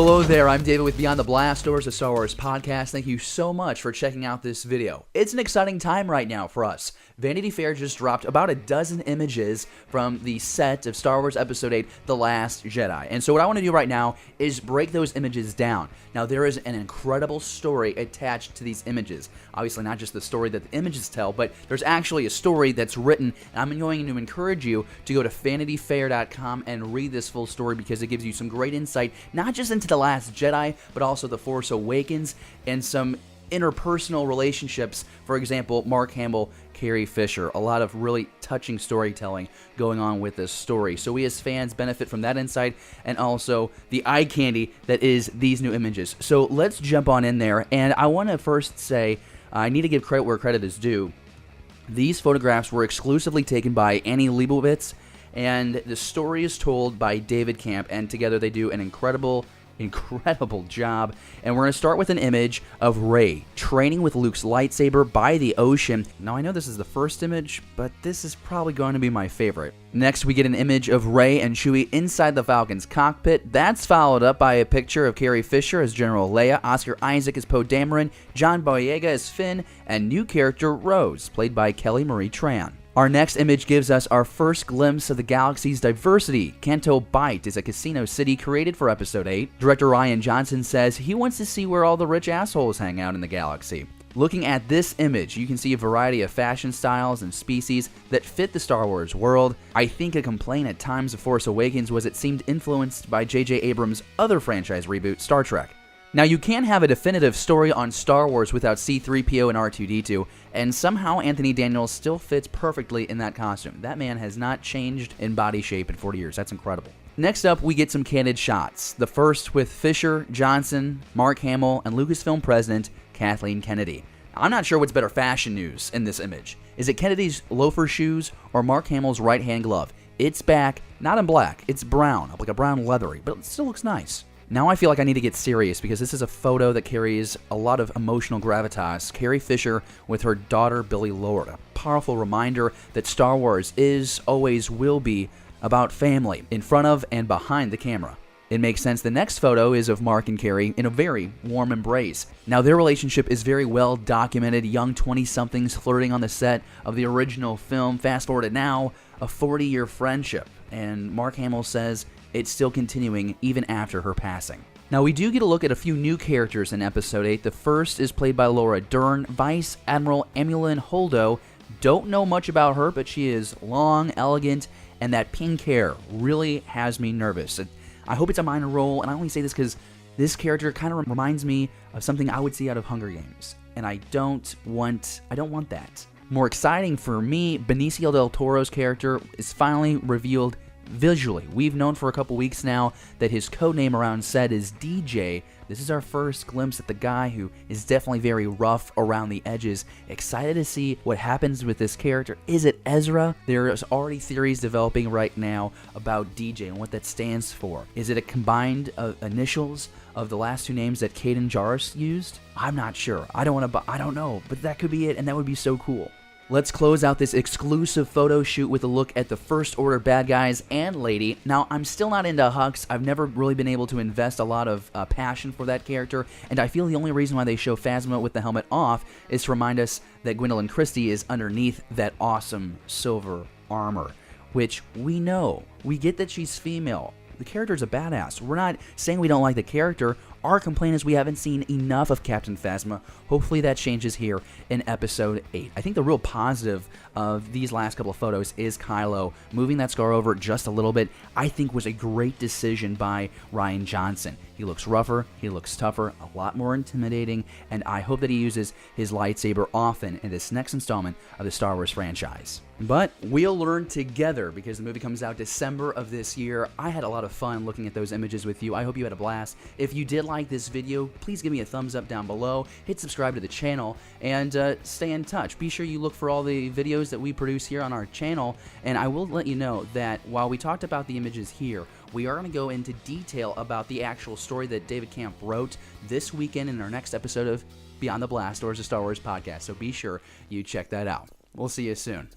Hello there, I'm David with Beyond the Blast Doors, a Star Wars podcast. Thank you so much for checking out this video. It's an exciting time right now for us. Vanity Fair just dropped about a dozen images from the set of Star Wars Episode 8, The Last Jedi. And so what I want to do right now is break those images down. Now, there is an incredible story attached to these images. Obviously, not just the story that the images tell, but there's actually a story that's written. And I'm going to encourage you to go to vanityfair.com and read this full story because it gives you some great insight, not just into The Last Jedi, but also The Force Awakens and some interpersonal relationships. For example, Mark Hamill, Carrie Fisher. A lot of really touching storytelling going on with this story. So we as fans benefit from that insight and also the eye candy that is these new images. So let's jump on in there. And I want to first say, I need to give credit where credit is due. These photographs were exclusively taken by Annie Leibovitz, and the story is told by David Camp, and together they do an incredible job. And we're going to start with an image of Rey training with Luke's lightsaber by the ocean. Now, I know this is the first image, but this is probably going to be my favorite. Next, we get an image of Rey and Chewie inside the Falcon's cockpit. That's followed up by a picture of Carrie Fisher as General Leia, Oscar Isaac as Poe Dameron, John Boyega as Finn, and new character Rose, played by Kelly Marie Tran. Our next image gives us our first glimpse of the galaxy's diversity. Canto Bight is a casino city created for Episode 8. Director Rian Johnson says he wants to see where all the rich assholes hang out in the galaxy. Looking at this image, you can see a variety of fashion styles and species that fit the Star Wars world. I think a complaint at times of Force Awakens was it seemed influenced by J.J. Abrams' other franchise reboot, Star Trek. Now, you can't have a definitive story on Star Wars without C-3PO and R2-D2, and somehow Anthony Daniels still fits perfectly in that costume. That man has not changed in body shape in 40 years. That's incredible. Next up, we get some candid shots. The first with Fisher, Johnson, Mark Hamill, and Lucasfilm president Kathleen Kennedy. I'm not sure what's better fashion news in this image. Is it Kennedy's loafer shoes or Mark Hamill's right-hand glove? It's back, not in black. It's brown, like a brown leathery, but it still looks nice. Now I feel like I need to get serious because this is a photo that carries a lot of emotional gravitas. Carrie Fisher with her daughter Billy Lord. A powerful reminder that Star Wars is, always will be, about family, in front of and behind the camera. It makes sense the next photo is of Mark and Carrie in a very warm embrace. Now their relationship is very well documented, young 20-somethings flirting on the set of the original film. Fast forward to now, a 40-year friendship, and Mark Hamill says it's still continuing even after her passing. Now we do get a look at a few new characters in Episode 8. The first is played by Laura Dern, Vice Admiral Emulyn Holdo. Don't know much about her, but she is long, elegant, and that pink hair really has me nervous. I hope it's a minor role, and I only say this because this character kind of reminds me of something I would see out of Hunger Games, and I don't want that. More exciting for me, Benicio del Toro's character is finally revealed visually. We've known for a couple weeks now that his codename around set is DJ. This is our first glimpse at the guy who is definitely very rough around the edges. Excited to see what happens with this character. Is it Ezra? There's already theories developing right now about DJ and what that stands for. Is it a combined initials of the last two names that Kaden Jarrus used? I'm not sure. I don't know, but that could be it, and that would be so cool. Let's close out this exclusive photo shoot with a look at the First Order bad guys and Lady. Now, I'm still not into Hux. I've never really been able to invest a lot of passion for that character, and I feel the only reason why they show Phasma with the helmet off is to remind us that Gwendolyn Christie is underneath that awesome silver armor, which we know. We get that she's female. The character's a badass. We're not saying we don't like the character. Our complaint is we haven't seen enough of Captain Phasma. Hopefully that changes here in Episode 8. I think the real positive of these last couple of photos is Kylo moving that scar over just a little bit. I think was a great decision by Rian Johnson. He looks rougher, he looks tougher, a lot more intimidating, and I hope that he uses his lightsaber often in this next installment of the Star Wars franchise. But we'll learn together because the movie comes out December of this year. I had a lot of fun looking at those images with you. I hope you had a blast. If you did like this video, please give me a thumbs up down below, hit subscribe to the channel, and stay in touch. Be sure you look for all the videos that we produce here on our channel, and I will let you know that while we talked about the images here, we are going to go into detail about the actual story that David Camp wrote this weekend in our next episode of Beyond the Blast Doors, a Star Wars podcast, so be sure you check that out. We'll see you soon.